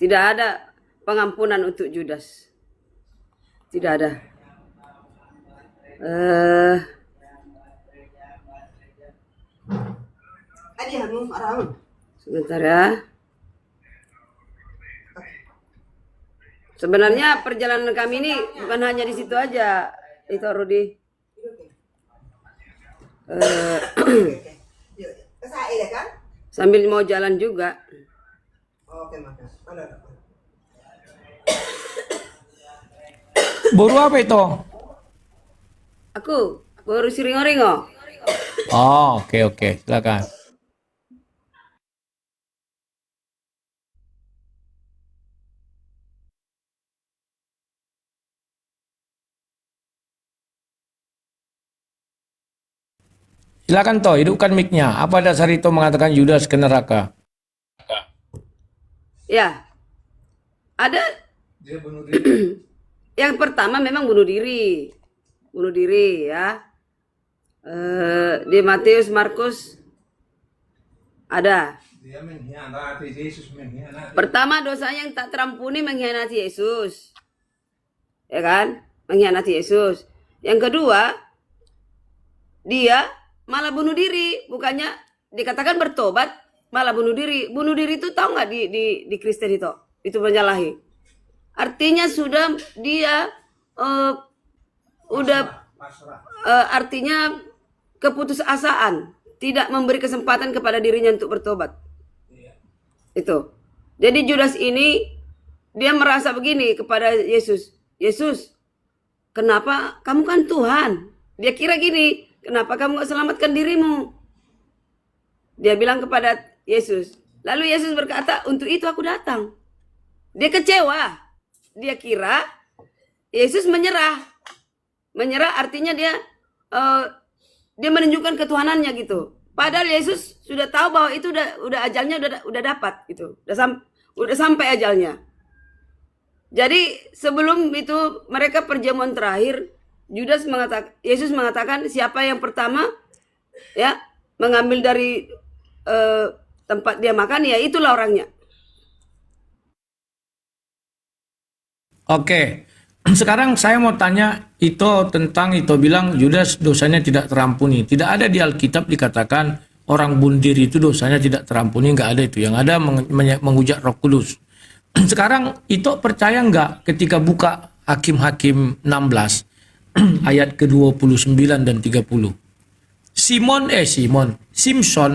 Tidak ada pengampunan untuk Judas. Tidak ada. Sebentar ya. Sebenarnya perjalanan kami ini bukan hanya di situ aja, itu Rudi. Sambil mau jalan juga. Baru apa itu? Aku baru si ringo-ringo. Oh, oke, silakan. Silakan toh, hidupkan mic-nya. Apa dasar itu mengatakan Yudas ke neraka? Ya, ada. Dia bunuh diri. Yang pertama memang bunuh diri ya. Di Matius, Markus ada. Dia mengkhianati Yesus, mengkhianati. Pertama dosanya yang tak terampuni mengkhianati Yesus, ya kan? Mengkhianati Yesus. Yang kedua, dia malah bunuh diri, bukannya dikatakan bertobat, malah bunuh diri. Bunuh diri itu tahu nggak di Kristen itu menyalahi. Artinya sudah dia artinya keputusasaan, tidak memberi kesempatan kepada dirinya untuk bertobat. Itu. Jadi Judas ini dia merasa begini kepada Yesus. Yesus, kenapa kamu kan Tuhan? Dia kira gini, kenapa kamu gak selamatkan dirimu? Dia bilang kepada Yesus. Lalu Yesus berkata, untuk itu aku datang. Dia kecewa. Dia kira Yesus menyerah. Menyerah artinya dia menunjukkan ketuhanannya gitu. Padahal Yesus sudah tahu bahwa itu udah ajalnya udah dapat gitu. Udah sampai ajalnya. Jadi sebelum itu mereka perjamuan terakhir, Yesus mengatakan siapa yang pertama ya mengambil dari tempat dia makan, ya itulah orangnya. Oke, sekarang saya mau tanya itu tentang itu bilang Yudas dosanya tidak terampuni. Tidak ada di Alkitab dikatakan orang bunuh diri itu dosanya tidak terampuni, nggak ada itu. Yang ada menghujat Roh Kudus. Sekarang itu percaya nggak ketika buka Hakim-Hakim 16 ayat ke-29 dan 30. Simpson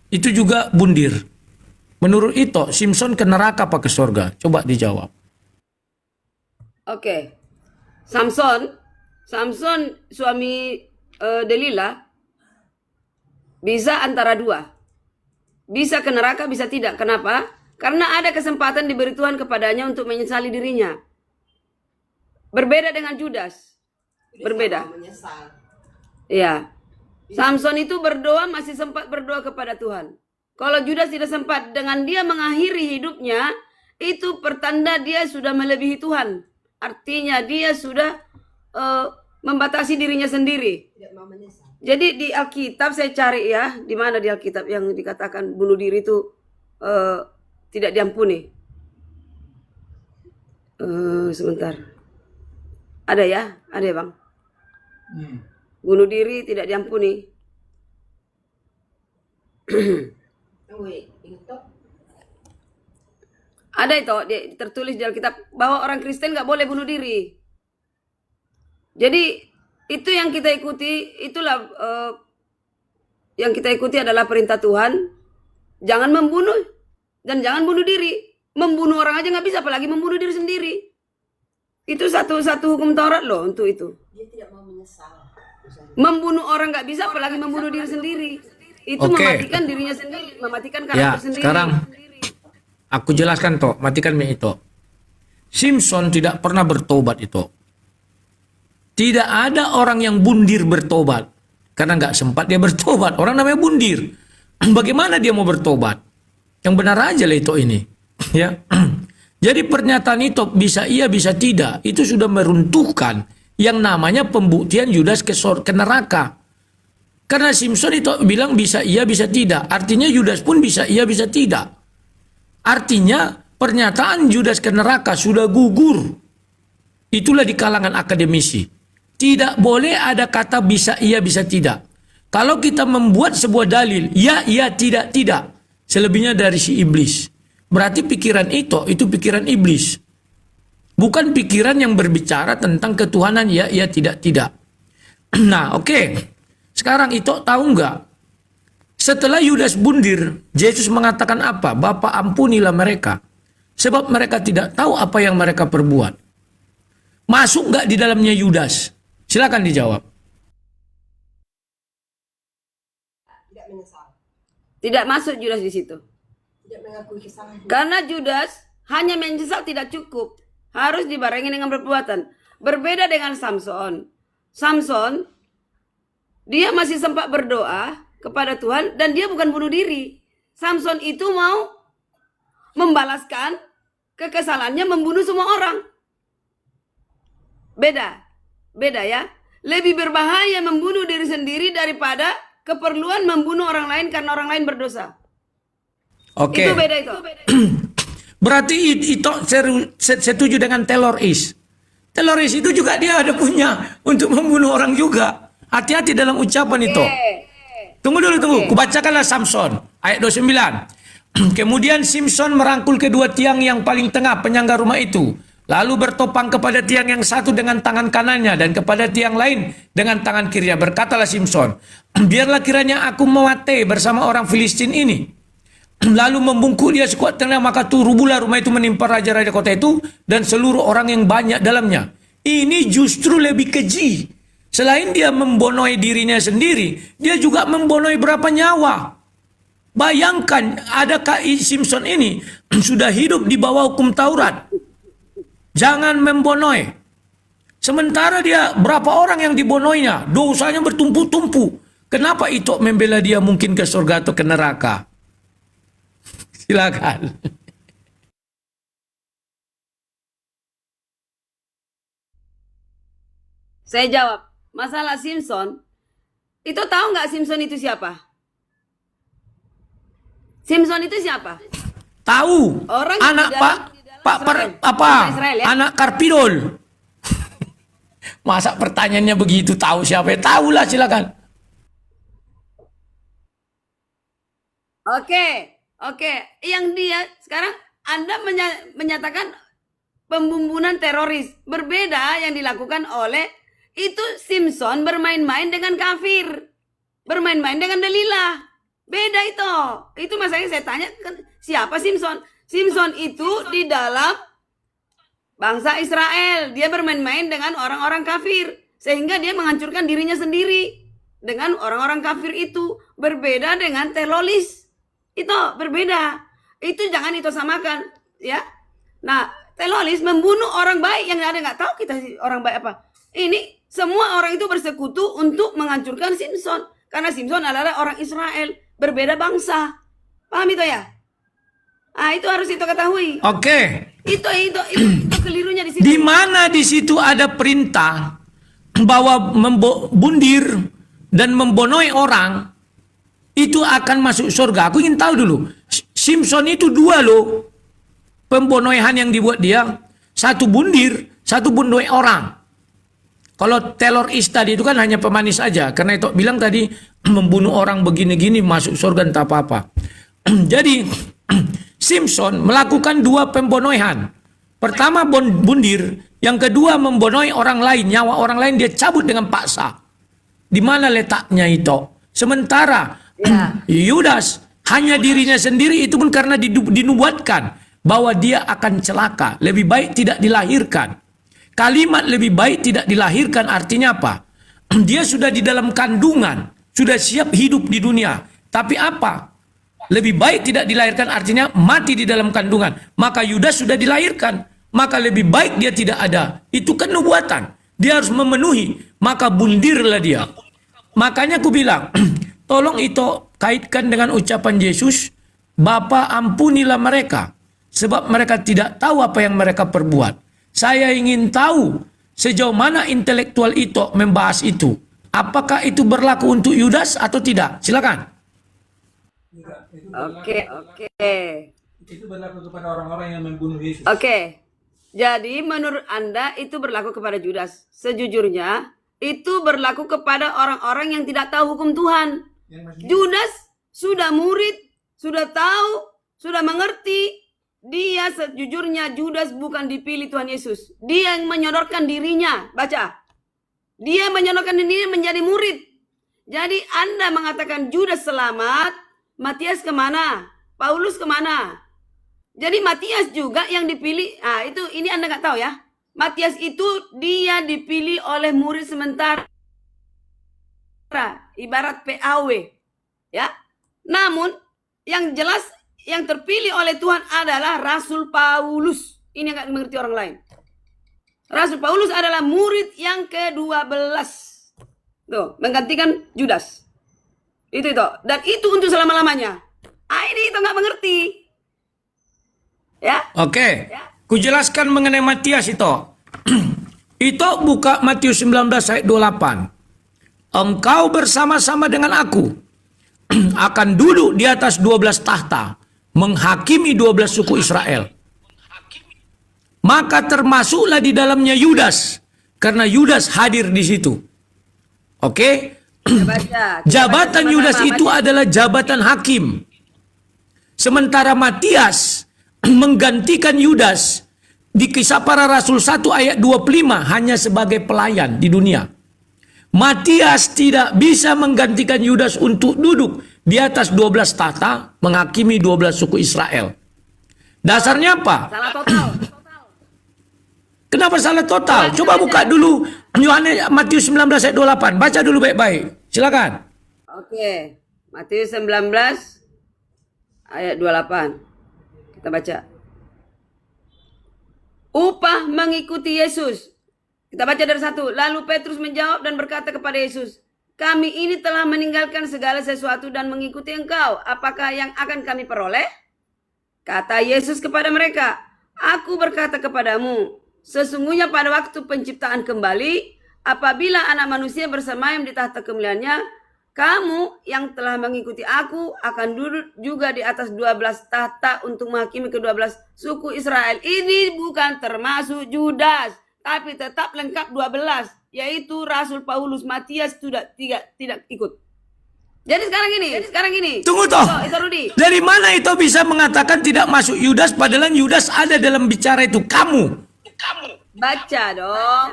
itu juga bundir. Menurut itu Simpson ke neraka apa ke surga? Coba dijawab. Oke. Samson suami Delila bisa antara dua. Bisa ke neraka, bisa tidak. Kenapa? Karena ada kesempatan diberi Tuhan kepadanya untuk menyesali dirinya. Berbeda dengan Judas. Berbeda. Iya. Samson itu berdoa, masih sempat berdoa kepada Tuhan. Kalau Judas tidak sempat, dengan dia mengakhiri hidupnya, itu pertanda dia sudah melebihi Tuhan. Artinya dia sudah membatasi dirinya sendiri. Jadi di Alkitab saya cari ya, di mana di Alkitab yang dikatakan bunuh diri itu tidak diampuni. Sebentar. Ada ya Bang. Bunuh diri tidak diampuni. Ada itu tertulis di Alkitab bahwa orang Kristen nggak boleh bunuh diri. Jadi itu yang kita ikuti, itulah yang kita ikuti adalah perintah Tuhan. Jangan membunuh dan jangan bunuh diri. Membunuh orang aja nggak bisa, apalagi membunuh diri sendiri. Itu satu hukum Taurat loh untuk itu. Dia tidak mau menyesal. Membunuh orang nggak bisa, apalagi membunuh diri sendiri. Itu mematikan dirinya sendiri, mematikan karakter sendiri. Sekarang aku jelaskan toh, matikan itu. Simpson tidak pernah bertobat itu. Tidak ada orang yang bundir bertobat. Karena nggak sempat dia bertobat. Orang namanya bundir. Bagaimana dia mau bertobat? Yang benar aja lah itu ini. Ya. Jadi pernyataan itu bisa iya bisa tidak. Itu sudah meruntuhkan yang namanya pembuktian Yudas ke neraka. Karena Simpson itu bilang bisa iya bisa tidak. Artinya Yudas pun bisa iya bisa tidak. Artinya pernyataan Judas ke neraka sudah gugur. Itulah di kalangan akademisi. Tidak boleh ada kata bisa iya bisa tidak. Kalau kita membuat sebuah dalil, ya iya tidak tidak. Selebihnya dari si iblis. Berarti pikiran itu pikiran iblis. Bukan pikiran yang berbicara tentang ketuhanan ya iya tidak tidak. Nah oke. Sekarang itu tahu nggak? Setelah Yudas bundir, Yesus mengatakan apa? Bapa ampunilah mereka. Sebab mereka tidak tahu apa yang mereka perbuat. Masuk nggak di dalamnya Yudas? Silakan dijawab. Tidak menyesal, Tidak masuk Judas di situ. tidak mengakui kesalahan. Karena Judas hanya menyesal tidak cukup. Harus dibarengi dengan perbuatan. Berbeda dengan Samson. Samson, dia masih sempat berdoa kepada Tuhan dan dia bukan bunuh diri. Samson itu mau membalaskan kekesalannya membunuh semua orang. Beda ya. Lebih berbahaya membunuh diri sendiri daripada keperluan membunuh orang lain karena orang lain berdosa. Oke. Itu beda itu. Berarti itu setuju dengan teroris. Teroris itu juga dia ada punya untuk membunuh orang juga. Hati-hati dalam ucapan itu. Tunggu dulu, tunggu. Kubacakanlah Samson ayat 29. Kemudian Simson merangkul kedua tiang yang paling tengah penyangga rumah itu. Lalu bertopang kepada tiang yang satu dengan tangan kanannya dan kepada tiang lain dengan tangan kirinya. Berkatalah Simson, biarlah kiranya aku mewate bersama orang Filistin ini. Lalu membungkuk dia sekuat tenaga, maka rubuhlah rumah itu menimpa raja-raja kota itu dan seluruh orang yang banyak dalamnya. Ini justru lebih keji. Selain dia membonoi dirinya sendiri, dia juga membonoi berapa nyawa. Bayangkan, adakah Simson ini sudah hidup di bawah hukum Taurat? Jangan membonoi. Sementara dia berapa orang yang dibonoinya, dosanya bertumpu-tumpu. Kenapa itu membela dia mungkin ke surga atau ke neraka? Silakan. Saya jawab, masalah Simpson, itu tahu nggak Simpson itu siapa? Simpson itu siapa? Tahu. Orang Anak di dalam- Pak di dalam Pak Israel. apa? Bangsa Israel, ya? Anak Karpidol. Masa pertanyaannya begitu, tahu siapa? Tahulah, silakan. Oke. Yang dia sekarang Anda menyatakan pembunuhan teroris. Berbeda yang dilakukan oleh itu Simpson bermain-main dengan kafir. Bermain-main dengan Delilah. Beda itu. Itu masalahnya saya tanya siapa Simpson? Simpson itu di dalam bangsa Israel. Dia bermain-main dengan orang-orang kafir. Sehingga dia menghancurkan dirinya sendiri. Dengan orang-orang kafir itu. Berbeda dengan teroris. Itu berbeda. Itu jangan itu samakan. Ya. Nah, teroris membunuh orang baik yang ada nggak tahu kita orang baik apa. Ini semua orang itu bersekutu untuk menghancurkan Simpson. Karena Simpson adalah orang Israel. Berbeda bangsa. Paham itu ya? Ah, itu harus itu ketahui. Oke. Itu kelirunya di situ. Di mana di situ ada perintah bahwa membundir dan membonoi orang itu akan masuk surga. Aku ingin tahu dulu. Simpson itu dua loh. Pembonoihan yang dibuat dia. Satu bundir, satu bonoi orang. Kalau teroris tadi itu kan hanya pemanis aja. Karena itu bilang tadi membunuh orang begini-gini masuk surga entah apa-apa. Jadi Simpson melakukan dua pembonoihan. Pertama bundir, yang kedua membonoi orang lain, nyawa orang lain dia cabut dengan paksa. Di mana letaknya itu? Sementara Yudas hanya dirinya sendiri itu pun karena dinubuatkan bahwa dia akan celaka. Lebih baik tidak dilahirkan. Kalimat lebih baik tidak dilahirkan artinya apa? Dia sudah di dalam kandungan, sudah siap hidup di dunia. Tapi apa? Lebih baik tidak dilahirkan artinya mati di dalam kandungan. Maka Yudas sudah dilahirkan. Maka lebih baik dia tidak ada. Itu kan nubuatan. Dia harus memenuhi. Maka bundirlah dia. Makanya aku bilang, tolong itu kaitkan dengan ucapan Yesus, Bapa ampunilah mereka. Sebab mereka tidak tahu apa yang mereka perbuat. Saya ingin tahu sejauh mana intelektual itu membahas itu. Apakah itu berlaku untuk Yudas atau tidak? Silakan. Oke. Itu berlaku kepada orang-orang yang membunuh Yesus. Oke. Jadi menurut Anda itu berlaku kepada Judas. Sejujurnya itu berlaku kepada orang-orang yang tidak tahu hukum Tuhan. Yang masih Judas sudah murid, sudah tahu, sudah mengerti. Dia sejujurnya Judas bukan dipilih Tuhan Yesus. Dia yang menyodorkan dirinya. Baca. Dia menyodorkan dirinya menjadi murid. Jadi Anda mengatakan Judas selamat, Matias kemana? Paulus kemana? Jadi Matias juga yang dipilih. Ah, ini Anda nggak tahu ya. Matias itu dia dipilih oleh murid sementara. Ibarat PAW. Ya. Namun yang jelas yang terpilih oleh Tuhan adalah Rasul Paulus. Ini nggak mengerti orang lain. Rasul Paulus adalah murid yang ke-12. Tuh, menggantikan Judas. Itu. Dan itu untuk selama-lamanya. Ini itu nggak mengerti. Ya. Oke. Kujelaskan mengenai Matias itu. Itu buka Matius 19 ayat 28. Engkau bersama-sama dengan aku akan duduk di atas 12 tahta, menghakimi 12 suku Israel. Maka termasuklah di dalamnya Yudas, karena Yudas hadir di situ. Oke? Jabatan Yudas itu adalah jabatan hakim. Sementara Matias menggantikan Yudas di Kisah Para Rasul 1 ayat 25 hanya sebagai pelayan di dunia. Matias tidak bisa menggantikan Yudas untuk duduk di atas 12 tahta menghakimi 12 suku Israel. Dasarnya apa? Salah total. Kenapa salah total? Coba buka dulu Yohanes Matius 19 ayat 28. Baca dulu baik-baik. Silakan. Oke. Matius 19 ayat 28. Kita baca. Upah mengikuti Yesus. Kita baca dari 1. Lalu Petrus menjawab dan berkata kepada Yesus, kami ini telah meninggalkan segala sesuatu dan mengikuti Engkau. Apakah yang akan kami peroleh? Kata Yesus kepada mereka, aku berkata kepadamu, sesungguhnya pada waktu penciptaan kembali, apabila anak manusia bersemayam di tahta kemuliaannya, kamu yang telah mengikuti aku akan duduk juga di atas 12 tahta untuk menghakimi ke-12 suku Israel. Ini bukan termasuk Judas, tapi tetap lengkap 12, yaitu Rasul Paulus. Matias tidak ikut. Jadi sekarang gini. Tunggu toh. Itu Rudi. Dari mana itu bisa mengatakan tidak masuk Yudas padahal Yudas ada dalam bicara itu? Kamu. Baca dong.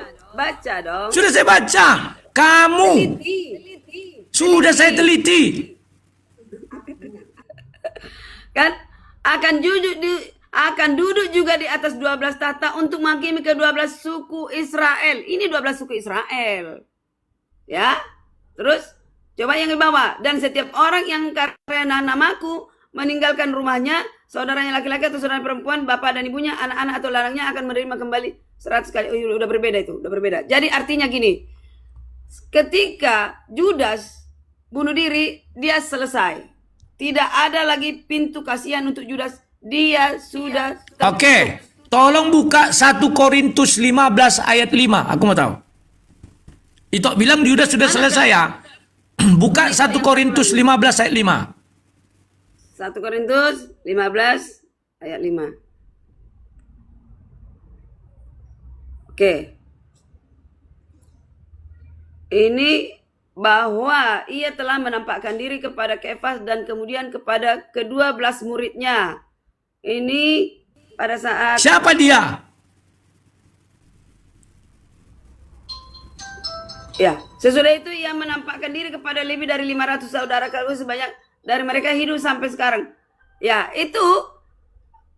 Sudah saya baca. Kamu. Teliti. Sudah saya teliti. Kan akan duduk juga di atas 12 tahta untuk menghakimi ke-12 suku Israel. Ini 12 suku Israel. Ya. Terus coba yang di bawah. Dan setiap orang yang karena namaku meninggalkan rumahnya, saudaranya laki-laki atau saudara perempuan, bapak dan ibunya, anak-anak atau larangnya akan menerima kembali 100 kali. Oh, udah berbeda itu, udah berbeda. Jadi artinya gini, ketika Judas bunuh diri, dia selesai. Tidak ada lagi pintu kasihan untuk Judas. Dia sudah... Oke, tolong buka 1 Korintus 15 ayat 5. Aku mau tahu. Itu bilang Judas sudah selesai ya. Buka 1 Korintus 15 ayat 5. 1 Korintus 15 ayat 5. Oke. Ini bahwa ia telah menampakkan diri kepada Kefas dan kemudian kepada ke-12 muridnya. Ini pada saat... Siapa dia? Ya, sesudah itu ia menampakkan diri kepada lebih dari 500 saudara kalau sebanyak dari mereka hidup sampai sekarang. Ya, itu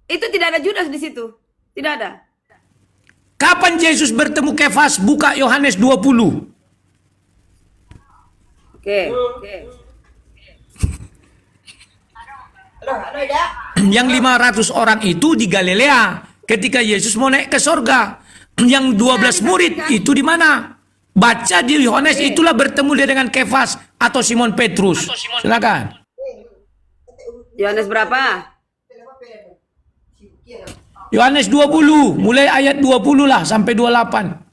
tidak ada Judas di situ. Tidak ada. Kapan Yesus bertemu Kefas? Buka Yohanes 20. Oke. Halo, ya. Yang 500 orang itu di Galilea ketika Yesus mau naik ke sorga. Yang 12 murid itu di mana? Baca di Yohanes, itulah bertemu dia dengan Kefas atau Simon Petrus. Silakan. Yohanes berapa? Yohanes 20, mulai ayat 20 lah sampai 28.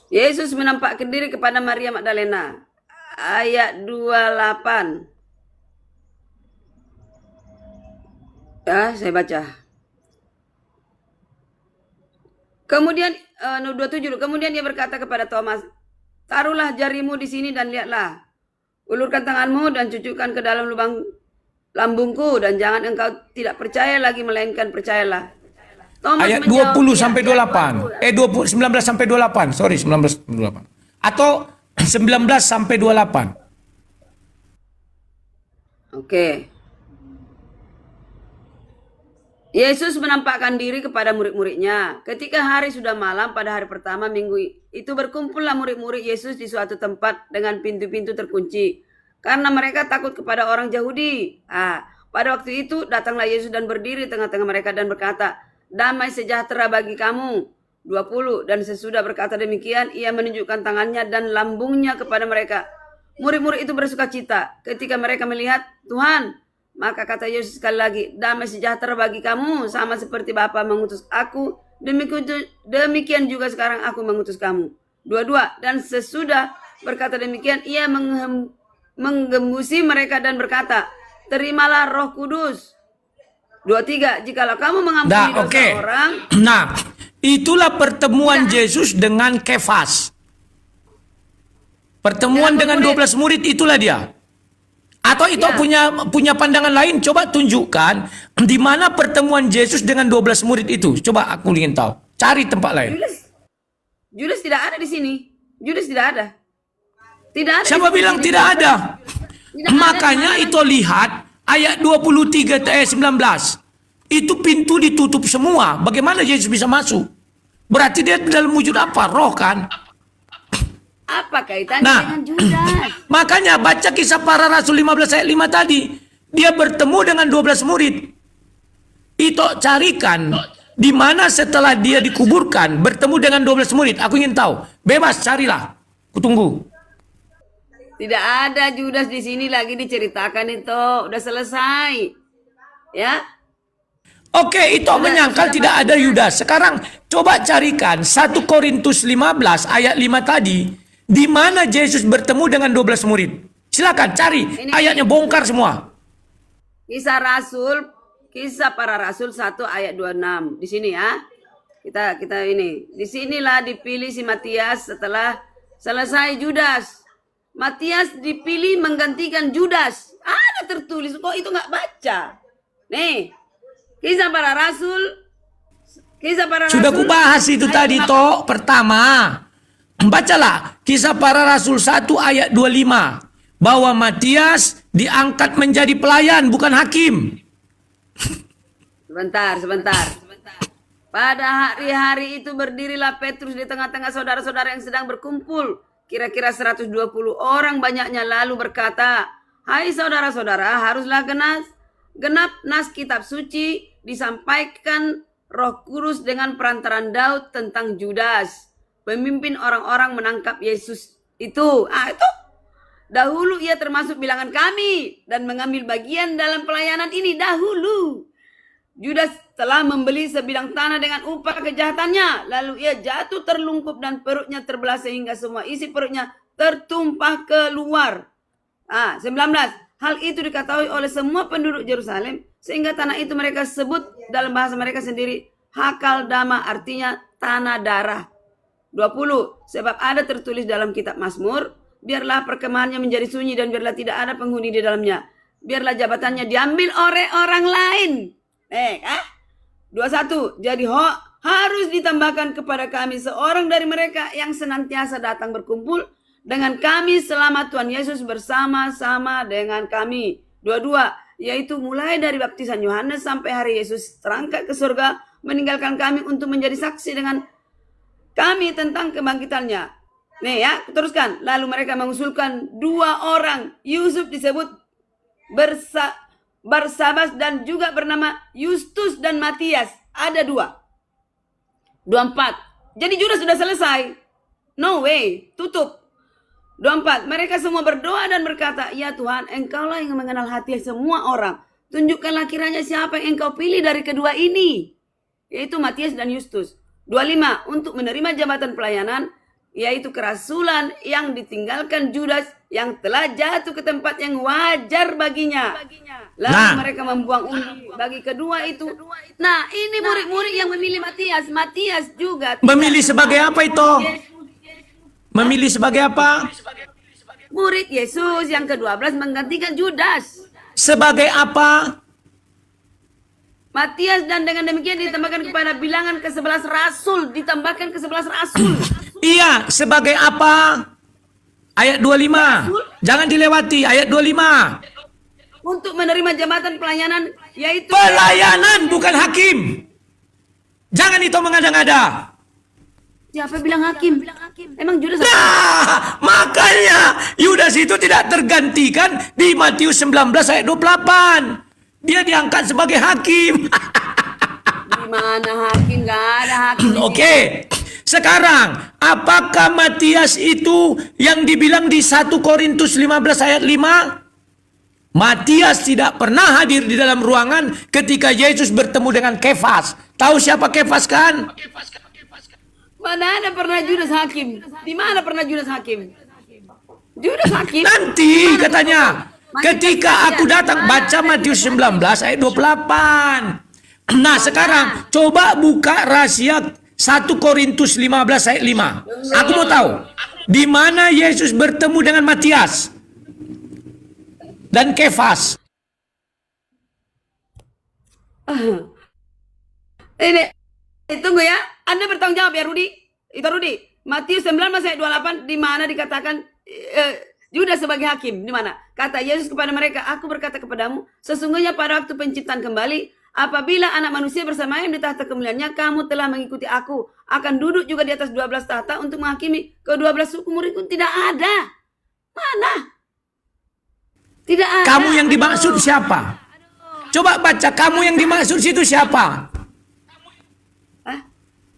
Yesus menampakkan diri kepada Maria Magdalena. ayat 28. Ya, saya baca. Kemudian 27. Kemudian dia berkata kepada Thomas, taruhlah jarimu di sini dan lihatlah. Ulurkan tanganmu dan cucukkan ke dalam lubang lambungku dan jangan engkau tidak percaya lagi melainkan percayalah. Thomas Ayat menjawab, 20 "Ya, sampai ya 28. Tuanku." 19 sampai 28. Sorry, 19 sampai 28. Atau 19 sampai 28. Oke. Yesus menampakkan diri kepada murid-muridnya. Ketika hari sudah malam pada hari pertama minggu itu berkumpullah murid-murid Yesus di suatu tempat dengan pintu-pintu terkunci. Karena mereka takut kepada orang Yahudi. Pada waktu itu datanglah Yesus dan berdiri di tengah-tengah mereka dan berkata, damai sejahtera bagi kamu. 20. Dan sesudah berkata demikian, ia menunjukkan tangannya dan lambungnya kepada mereka. Murid-murid itu bersuka cita ketika mereka melihat Tuhan. Maka kata Yesus sekali lagi, damai sejahtera bagi kamu, sama seperti Bapa mengutus aku, demikian juga sekarang aku mengutus kamu. 22. Dan sesudah berkata demikian, ia menggembusi mereka dan berkata, terimalah Roh Kudus. 23. Jikalau kamu mengampuni dosa orang. Nah, itulah pertemuan Yesus dengan Kefas. Pertemuan dengan 12 murid itulah dia. Atau itu punya pandangan lain, coba tunjukkan di mana pertemuan Yesus dengan 12 murid itu. Coba aku ingin tahu. Cari tempat lain. Judas tidak ada di sini. Judas tidak ada. Tidak ada. Siapa bilang tidak ada? Makanya itu lihat ayat 23 19. Itu pintu ditutup semua. Bagaimana Yesus bisa masuk? Berarti dia dalam wujud apa? Roh kan? Apa kaitannya dengan Judas? Makanya baca kisah para rasul 15 ayat 5 tadi. Dia bertemu dengan 12 murid. Itu carikan di mana setelah dia dikuburkan bertemu dengan 12 murid. Aku ingin tahu. Bebas carilah. Kutunggu. Tidak ada Judas di sini lagi diceritakan itu. Udah selesai. Ya. Oke, itu menyangkal tidak ada Yudas. Sekarang coba carikan 1 Korintus 15 ayat 5 tadi. Di mana Yesus bertemu dengan 12 murid? Silakan cari, ayatnya bongkar semua. Kisah para rasul 1 ayat 26. Di sini ya. Kita ini. Disinilah dipilih si Matias setelah selesai Judas. Matias dipilih menggantikan Judas. Ada tertulis, kok itu nggak baca? Nih, kisah para rasul. Sudah kubahas itu tadi toh pertama. Bacalah kisah para rasul 1 ayat 25. Bahwa Matias diangkat menjadi pelayan bukan hakim. Sebentar. Pada hari-hari itu berdirilah Petrus di tengah-tengah saudara-saudara yang sedang berkumpul. Kira-kira 120 orang banyaknya lalu berkata, hai saudara-saudara, haruslah genap nas kitab suci disampaikan Roh Kudus dengan perantaran Daud tentang Judas. Pemimpin orang-orang menangkap Yesus itu. Itu. Dahulu ia termasuk bilangan kami dan mengambil bagian dalam pelayanan ini dahulu. Judas telah membeli sebilang tanah dengan upah kejahatannya. Lalu ia jatuh terlungkup dan perutnya terbelah sehingga semua isi perutnya tertumpah keluar. 19. Hal itu diketahui oleh semua penduduk Yerusalem sehingga tanah itu mereka sebut dalam bahasa mereka sendiri Hakal Dama, artinya tanah darah. 20. Sebab ada tertulis dalam kitab Mazmur, biarlah perkemahannya menjadi sunyi dan biarlah tidak ada penghuni di dalamnya. Biarlah jabatannya diambil oleh orang lain. 21. Jadi harus ditambahkan kepada kami seorang dari mereka yang senantiasa datang berkumpul dengan kami selama Tuhan Yesus bersama-sama dengan kami. 22. Yaitu mulai dari baptisan Yohanes sampai hari Yesus terangkat ke surga, meninggalkan kami untuk menjadi saksi dengan kami tentang kebangkitannya. Nih ya, teruskan. Lalu mereka mengusulkan 2 orang. Yusuf disebut Barsabas dan juga bernama Justus dan Matias. Ada 2. 24. Jadi Judas sudah selesai. No way. Tutup. 24. Mereka semua berdoa dan berkata, ya Tuhan, engkaulah yang mengenal hati semua orang. Tunjukkanlah kiranya siapa yang engkau pilih dari kedua ini. Yaitu Matias dan Justus. 25. Untuk menerima jabatan pelayanan, yaitu kerasulan yang ditinggalkan Judas yang telah jatuh ke tempat yang wajar baginya. Lalu Nah. mereka membuang undi bagi kedua itu. Nah, ini murid-murid yang memilih Matias. Matias juga Memilih sebagai apa itu? Memilih sebagai apa? murid Yesus. Yang ke-12 menggantikan Judas. Sebagai apa? Matias, dan dengan demikian ditambahkan kepada bilangan ke-11 rasul. Ditambahkan ke-11 rasul. Iya, sebagai apa? Ayat 25. Jangan dilewati ayat 25. Untuk menerima jabatan pelayanan, yaitu Pelayanan bukan hakim. Jangan itu mengada-ngada. siapa bilang hakim? Emang Judas Nah, makanya Yudas itu tidak tergantikan di Matius 19 ayat 28. Dia diangkat sebagai hakim. di mana hakim? Gak ada hakim. Oke. Sekarang, apakah Matias itu yang dibilang di 1 Korintus 15 ayat 5? Matias tidak pernah hadir di dalam ruangan ketika Yesus bertemu dengan Kefas. Tahu siapa Kefas kan? Mana ada pernah Judas hakim? Di mana pernah Judas hakim? Judas hakim? Nanti katanya, ketika aku datang, baca Matius 19 ayat 28. Nah sekarang, coba buka rahasia 1 Korintus 15 ayat 5. Aku mau tahu, di mana Yesus bertemu dengan Matias dan Kefas. Ini, tunggu ya. Anda bertanggung jawab ya, Rudi. Itu Rudi. Matius 19 ayat 28, di mana dikatakan Judas sebagai hakim? Di mana? Kata Yesus kepada mereka, aku berkata kepadamu, sesungguhnya pada waktu penciptaan kembali, apabila anak manusia bersamanya di tahta kemuliaannya, kamu telah mengikuti aku. Akan duduk juga di atas 12 tahta untuk menghakimi ke-12 suku muridku. Tidak ada. Mana? Tidak ada. Kamu yang dimaksud siapa? Coba baca, kamu yang dimaksud situ siapa?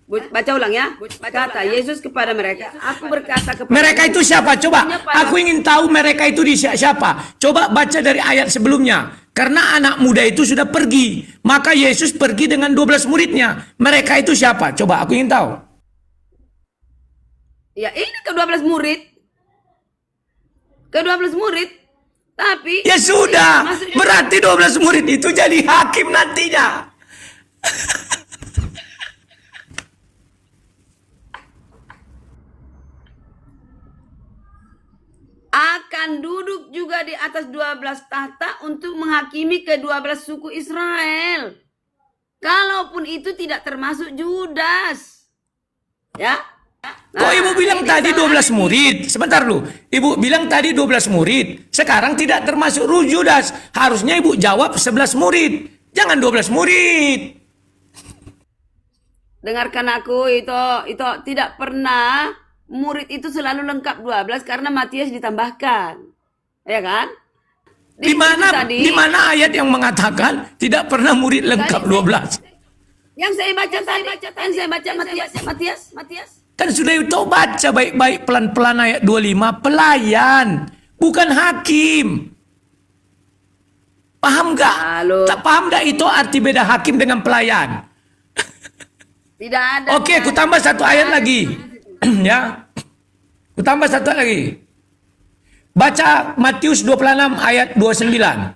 Baca ulang ya. Kata Yesus kepada mereka, aku berkata kepada Mereka itu siapa? Coba, aku ingin tahu mereka itu di siapa. Coba baca dari ayat sebelumnya. Karena anak muda itu sudah pergi. Maka Yesus pergi dengan 12 muridnya. Mereka itu siapa? Coba, aku ingin tahu. Ya ini ke-12 murid. Ke-12 murid. Tapi Ya sudah, berarti 12 murid itu jadi hakim nantinya. akan duduk juga di atas 12 tahta untuk menghakimi ke-12 suku Israel. Kalaupun itu tidak termasuk Judas. Ya. Kok ibu bilang tadi 12 murid? Sebentar dulu. Ibu bilang tadi 12 murid. Sekarang tidak termasuk Judas. Harusnya ibu jawab 11 murid. Jangan 12 murid. Dengarkan aku, itu tidak pernah murid itu selalu lengkap 12 karena Matias ditambahkan. Ya kan? Di mana ayat yang mengatakan tidak pernah murid lengkap 12? Yang saya baca tadi, yang saya baca Matias. Kan sudah itu baca baik-baik pelan-pelan ayat 25, pelayan, bukan hakim. Paham nggak? Halo. Tak paham nggak itu arti beda hakim dengan pelayan? Tidak ada. Oke, ku tambah satu ayat lagi. Ya. Ku tambah satu lagi. Baca Matius 26 ayat 29.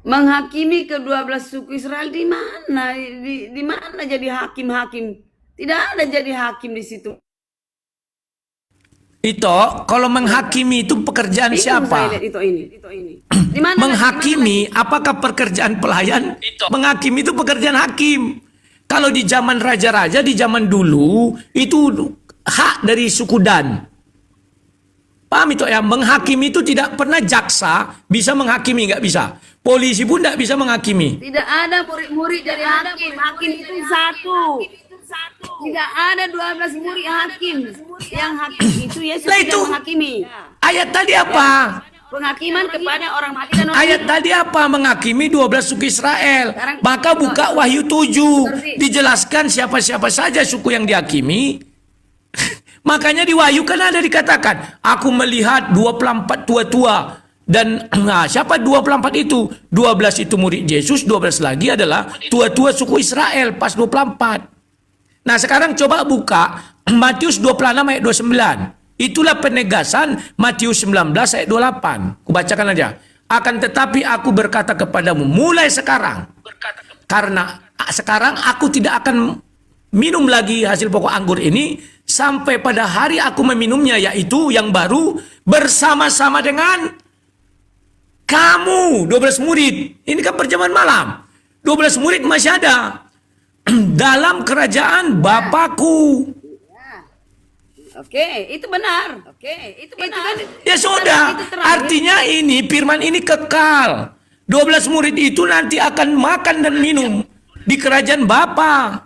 Menghakimi ke-12 suku Israel di mana? Di mana jadi hakim-hakim? Tidak ada jadi hakim di situ. Itu kalau menghakimi itu pekerjaan Bingung siapa? saya lihat itu ini. Di mana? Menghakimi apakah pekerjaan pelayan? Menghakimi itu pekerjaan hakim. Kalau di zaman raja-raja di zaman dulu itu hak dari suku Dan. Paham itu ya? Menghakimi itu tidak pernah jaksa bisa menghakimi, nggak bisa. Polisi pun tidak bisa menghakimi. Tidak ada murid-murid dari hakim. Hakim itu satu. Tidak ada 12 murid hakim. Yang hakim itu Yesus Lah tidak itu menghakimi. ayat tadi apa? Penghakiman kepada orang mati dan orang Ayat hidup. tadi apa? Menghakimi 12 suku Israel. Sekarang- Maka buka Wahyu 7. Dijelaskan siapa-siapa saja suku yang dihakimi. Makanya di Wahyu kan ada dikatakan, aku melihat 24 tua-tua. Dan nah, siapa 24 itu? 12 itu murid Yesus, 12 lagi adalah tua-tua suku Israel pas 24. Nah sekarang coba buka Matius 26 ayat 29. Itulah penegasan Matius 19 ayat 28. Kubacakan aja. Akan tetapi aku berkata kepadamu mulai sekarang. Karena sekarang aku tidak akan minum lagi hasil pokok anggur ini sampai pada hari aku meminumnya, yaitu yang baru bersama-sama dengan kamu 12 murid. Ini kan perjamuan malam. 12 murid masih ada dalam kerajaan Bapakku. Oke, itu benar. Itu kan Ya sudah, itu terakhir. artinya ini firman ini kekal. 12 murid itu nanti akan makan dan minum di kerajaan Bapa.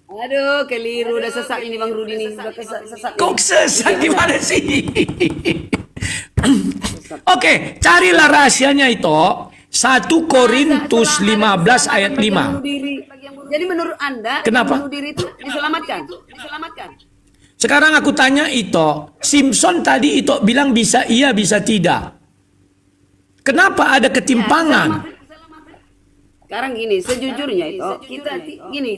Aduh, keliru, udah sesat ini Bang Rudi nih, udah sesat. Kok sesat gimana sih? Oke, carilah rahasianya itu. 1 Korintus 15 ayat 5. Jadi menurut Anda, Kenapa? bunuh diri itu diselamatkan? Sekarang aku tanya itu, Simpson tadi itu bilang bisa iya bisa tidak. Kenapa ada ketimpangan? Sekarang gini, sejujurnya itu kita gini.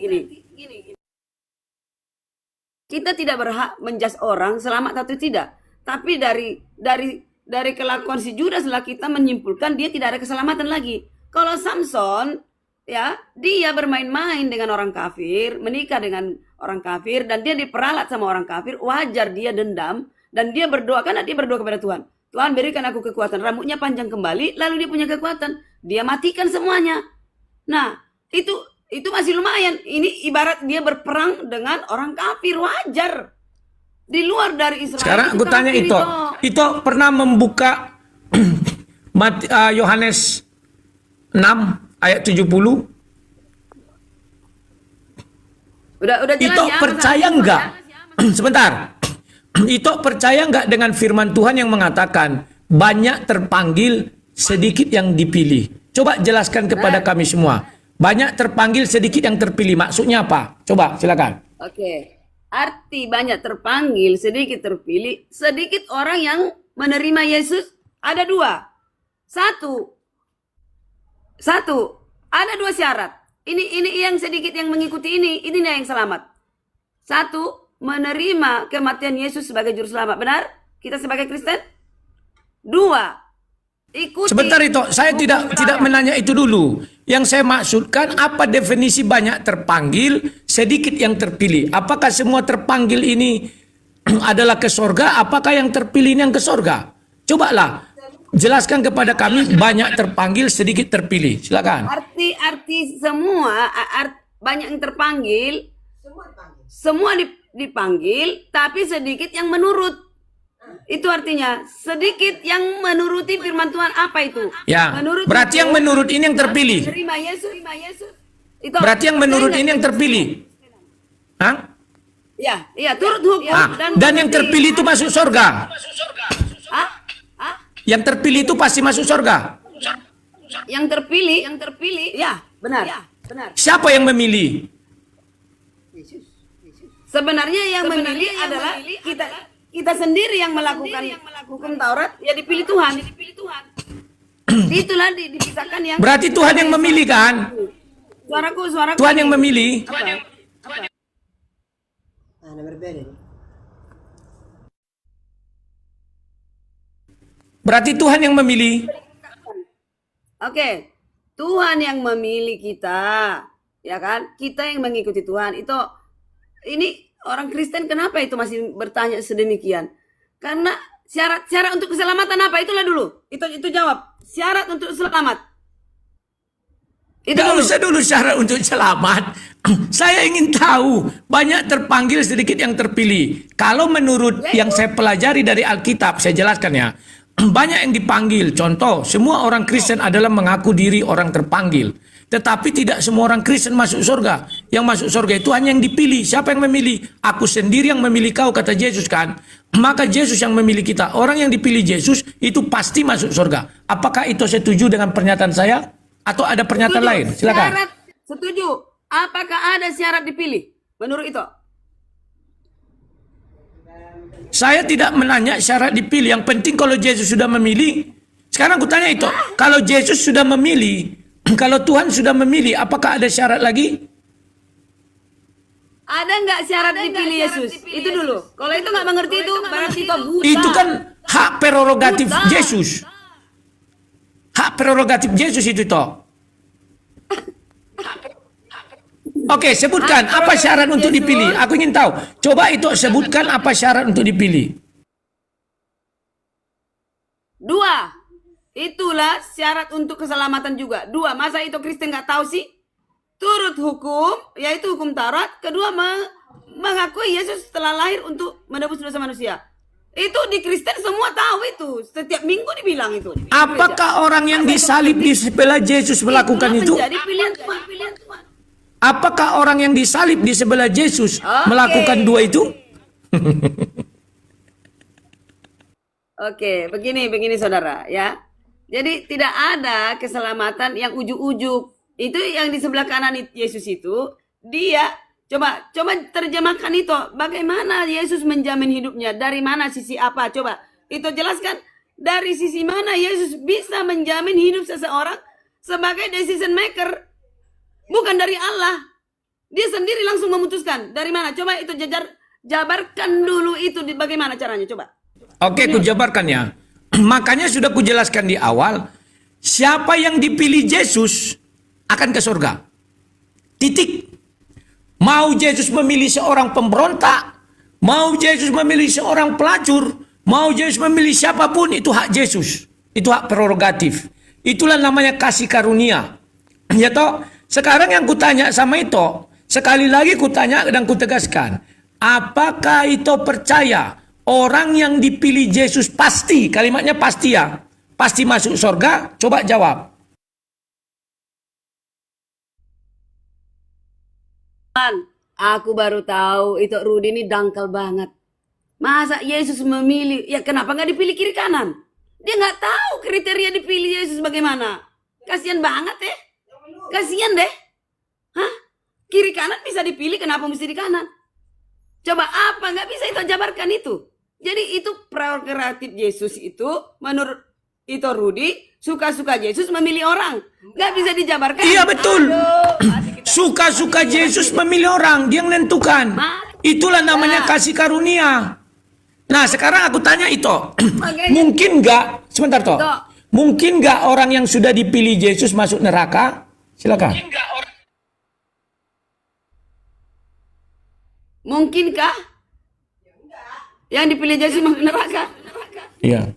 Kita tidak berhak menjudge orang selamat atau tidak. Tapi dari kelakuan si Judas lah kita menyimpulkan dia tidak ada keselamatan lagi. Kalau Samson, ya, dia bermain-main dengan orang kafir, menikah dengan orang kafir, dan dia diperalat sama orang kafir, wajar dia dendam, dan dia berdoa, karena dia berdoa kepada Tuhan. Tuhan berikan aku kekuatan, rambutnya panjang kembali, lalu dia punya kekuatan, dia matikan semuanya. Nah, itu masih lumayan. Ini ibarat dia berperang dengan orang kafir, wajar. Di luar dari Israel. Sekarang aku tanya kafir itu pernah membuka Yohanes 6 ayat 70? Udah jelas Itu ya, percaya enggak? Sebentar. Itu percaya enggak dengan firman Tuhan yang mengatakan banyak terpanggil, sedikit yang dipilih? Coba jelaskan kepada kami semua. Banyak terpanggil, sedikit yang terpilih. Maksudnya apa? Coba silakan. Oke. Arti banyak terpanggil, sedikit terpilih. Sedikit orang yang menerima Yesus ada dua. Satu. Ada dua syarat. Ini yang sedikit yang mengikuti ini yang selamat. Satu, menerima kematian Yesus sebagai juru selamat. Benar? Kita sebagai Kristen. Dua, ikuti. Sebentar itu, saya tidak menanya itu dulu. Yang saya maksudkan apa definisi banyak terpanggil, sedikit yang terpilih. Apakah semua terpanggil ini adalah ke sorga? Apakah yang terpilih ini yang ke sorga? Cobalah jelaskan kepada kami banyak terpanggil, sedikit terpilih. Silakan. Arti semua banyak yang terpanggil, semua dipanggil, tapi sedikit yang menurut. Itu artinya sedikit yang menuruti firman Tuhan. Apa itu? Ya, berarti yang menurut ini yang terpilih. Terima Yesus. Itu Berarti yang menurut ini yang terpilih. Hah? Ya, turut hukum Dan yang terpilih itu masuk surga. Yang terpilih itu pasti masuk surga. Yang terpilih, ya, benar. Siapa yang memilih? Sebenarnya yang memilih adalah kita sendiri yang melakukan hukum Taurat, ya dipilih Tuhan. Itulah dipisahkan yang. Berarti Tuhan yang memilih kan? Suaraku. Tuhan yang memilih. Nah, berbeda nih. Berarti Tuhan yang memilih. Oke, Tuhan yang memilih kita, ya kan? Kita yang mengikuti Tuhan. Ini orang Kristen kenapa itu masih bertanya sedemikian? Karena syarat untuk keselamatan apa? Itulah dulu. Itu jawab. Syarat untuk selamat. Gak usah dulu syarat untuk selamat. Saya ingin tahu banyak terpanggil, sedikit yang terpilih. Kalau menurut yang saya pelajari dari Alkitab, saya jelaskan ya. Banyak yang dipanggil. Contoh, semua orang Kristen adalah mengaku diri orang terpanggil. Tetapi tidak semua orang Kristen masuk surga. Yang masuk surga itu hanya yang dipilih. Siapa yang memilih? Aku sendiri yang memilih kau, kata Yesus kan. Maka Yesus yang memilih kita. Orang yang dipilih Yesus itu pasti masuk surga. Apakah itu setuju dengan pernyataan saya? Atau ada pernyataan lain? Silakan. Syarat, setuju. Apakah ada syarat dipilih? Menurut itu? Saya tidak menanya syarat dipilih. Yang penting kalau Yesus sudah memilih. Sekarang aku tanya itu. Kalau Yesus sudah memilih. Kalau Tuhan sudah memilih. Apakah ada syarat lagi? Ada nggak syarat dipilih Yesus? Itu dulu. Kalau itu nggak mengerti itu berarti itu buta. Itu kan hak prerogatif Yesus. Hak prerogatif Yesus itu toh. Oke, sebutkan apa syarat untuk dipilih. Aku ingin tahu. Coba itu sebutkan apa syarat untuk dipilih. 2. Itulah syarat untuk keselamatan juga. 2. Masa itu Kristen nggak tahu sih? Turut hukum, yaitu hukum Taurat. Kedua, mengakui Yesus telah lahir untuk menebus dosa manusia. Itu di Kristen semua tahu itu. Setiap minggu dibilang itu. Apakah orang yang disalib di sebelah Yesus melakukan itu? Menjadi pilihan Tuhan. Apakah orang yang disalib di sebelah Yesus melakukan dua itu? Oke, begini saudara ya. Jadi tidak ada keselamatan yang ujuk-ujuk. Itu yang di sebelah kanan Yesus itu, dia coba terjemahkan itu. Bagaimana Yesus menjamin hidupnya? Dari mana, sisi apa? Coba itu jelaskan. Dari sisi mana Yesus bisa menjamin hidup seseorang sebagai decision maker? Bukan dari Allah. Dia sendiri langsung memutuskan. Dari mana? Coba itu jabarkan dulu itu bagaimana caranya, coba. Oke, kujabarkan ya. Makanya sudah kujelaskan di awal, siapa yang dipilih Yesus akan ke surga. Titik. Mau Yesus memilih seorang pemberontak, mau Yesus memilih seorang pelacur, mau Yesus memilih siapapun, itu hak Yesus. Itu hak prerogatif. Itulah namanya kasih karunia. Ya toh? Sekarang yang kutanya sama itu, sekali lagi kutanya dan kutegaskan, apakah itu percaya orang yang dipilih Yesus pasti, kalimatnya pasti ya, pasti masuk surga? Coba jawab. Aku baru tahu itu Rudi ini dangkal banget. Masa Yesus memilih, ya kenapa nggak dipilih kiri kanan? Dia nggak tahu kriteria dipilih Yesus bagaimana. Kasian banget ya. Kasian deh. Hah? Kiri kanan bisa dipilih, kenapa mesti di kanan? Coba apa? Nggak bisa itu jabarkan itu. Jadi itu prerogatif Yesus itu menurut itu Rudi, suka-suka Yesus memilih orang. Nggak bisa dijabarkan. Iya betul. Suka-suka Yesus memilih orang, dia yang menentukan. Itulah namanya kasih karunia. Nah sekarang aku tanya itu, mungkin nggak, sebentar toh, mungkin nggak orang yang sudah dipilih Yesus masuk neraka? Silakan. Mungkinkah yang dipilih Yesus masuk neraka? Iya.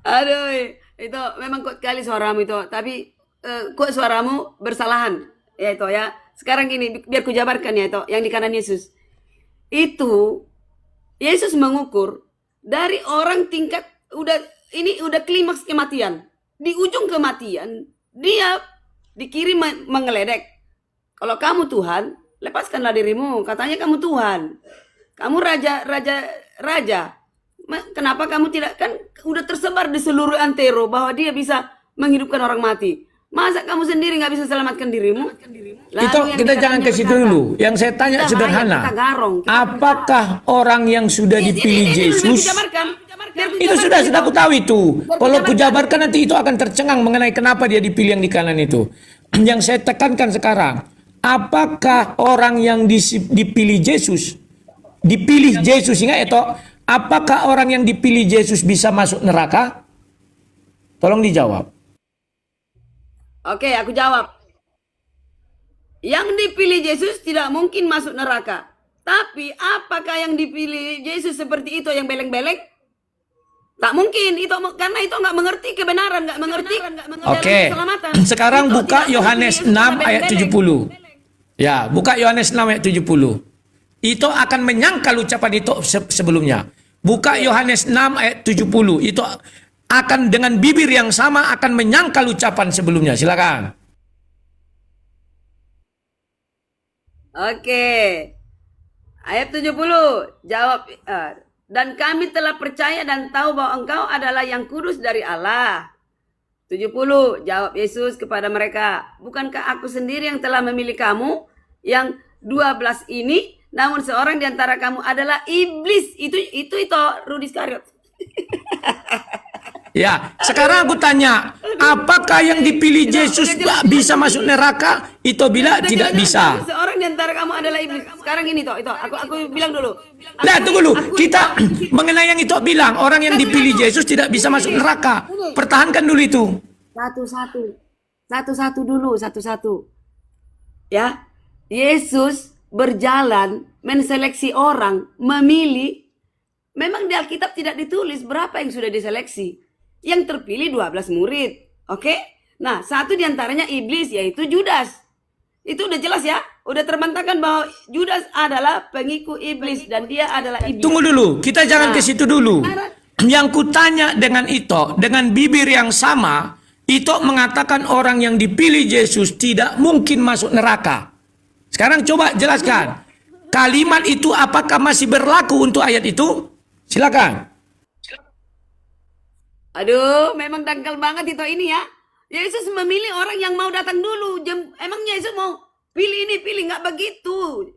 Aduh, itu memang kuat kali suaramu itu. Tapi kok suaramu bersalahan, ya itu ya. Sekarang gini, biar ku jabarkan ya itu, yang di kanan Yesus. Itu Yesus mengukur dari orang tingkat udah klimaks kematian. Di ujung kematian, dia dikirim mengeledek. Kalau kamu Tuhan, lepaskanlah dirimu. Katanya kamu Tuhan. Kamu raja. Kenapa kamu tidak, kan udah tersebar di seluruh antero bahwa dia bisa menghidupkan orang mati. Masa kamu sendiri nggak bisa selamatkan dirimu? Itu kita jangan ke situ dulu. Yang saya tanya sederhana. Apakah orang yang sudah dipilih Yesus? Itu sudah aku tahu itu. Kalau ku jabarkan nanti itu akan tercengang mengenai kenapa dia dipilih yang di kanan itu. Yang saya tekankan sekarang, apakah orang yang dipilih Yesus, ingat itu, apakah orang yang dipilih Yesus bisa masuk neraka? Tolong dijawab. Oke, aku jawab. Yang dipilih Yesus tidak mungkin masuk neraka. Tapi apakah yang dipilih Yesus seperti itu yang beleng-beleng? Tak mungkin, itu karena itu nggak mengerti kebenaran, nggak mengerti. Oke, sekarang buka Yohanes 6 ayat 70. Ya, buka Yohanes 6 ayat 70. Itu akan menyangkal ucapan itu sebelumnya. Buka Yohanes 6 ayat 70. Itu akan dengan bibir yang sama akan menyangkal ucapan sebelumnya. Silakan. Oke. Ayat 70 jawab, dan kami telah percaya dan tahu bahwa engkau adalah yang kudus dari Allah. 70 jawab Yesus kepada mereka, bukankah aku sendiri yang telah memilih kamu yang 12 ini, namun seorang di antara kamu adalah iblis. Itu Rudi Iskariot. Ya, sekarang aku tanya, apakah yang dipilih Yesus bisa masuk neraka? Itu bila Udah tidak jelas, bisa. seorang di antara kamu adalah iblis. Sekarang gini toh, itu aku bilang dulu. Nah, tunggu dulu. Kita mengenai yang itu bilang, orang yang dipilih Yesus tidak bisa masuk neraka. Pertahankan dulu itu. Satu-satu dulu, satu-satu. Ya, Yesus berjalan menseleksi orang, memilih. Memang di Alkitab tidak ditulis berapa yang sudah diseleksi. Yang terpilih 12 murid. Oke? Nah, satu diantaranya iblis, yaitu Judas. Itu udah jelas ya? Udah terbantahkan bahwa Judas adalah pengikut iblis dan dia adalah iblis. Tunggu dulu, kita jangan ke situ dulu. Yang kutanya dengan itu, dengan bibir yang sama, itu mengatakan orang yang dipilih Yesus tidak mungkin masuk neraka. Sekarang coba jelaskan. Kalimat itu apakah masih berlaku untuk ayat itu? Silakan. Aduh, memang dangkal banget itu ini ya. Yesus memilih orang yang mau datang dulu. Emang Yesus mau pilih ini, pilih nggak begitu.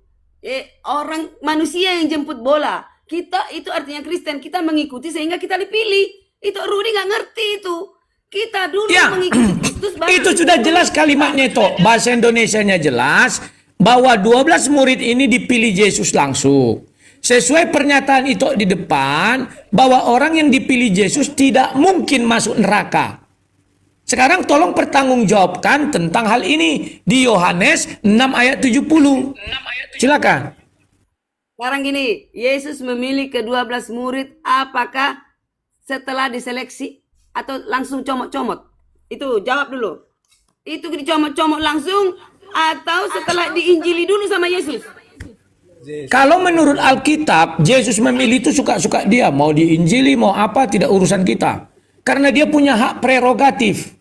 Orang manusia yang jemput bola. Kita itu artinya Kristen. Kita mengikuti sehingga kita dipilih. Itu Rudy nggak ngerti itu. Kita dulu Ya, mengikuti Kristus. itu sudah jelas kalimatnya itu. Bahasa Indonesianya jelas bahwa 12 murid ini dipilih Yesus langsung. Sesuai pernyataan itu di depan, bahwa orang yang dipilih Yesus tidak mungkin masuk neraka. Sekarang tolong pertanggungjawabkan tentang hal ini di Yohanes 6 ayat 70. Silakan. Sekarang gini, Yesus memilih ke-12 murid apakah setelah diseleksi atau langsung comot-comot? Itu jawab dulu. Itu dicomot-comot langsung atau setelah diinjili dulu sama Yesus? Kalau menurut Alkitab, Yesus memilih itu suka-suka dia. Mau diinjili, mau apa, tidak urusan kita. Karena dia punya hak prerogatif.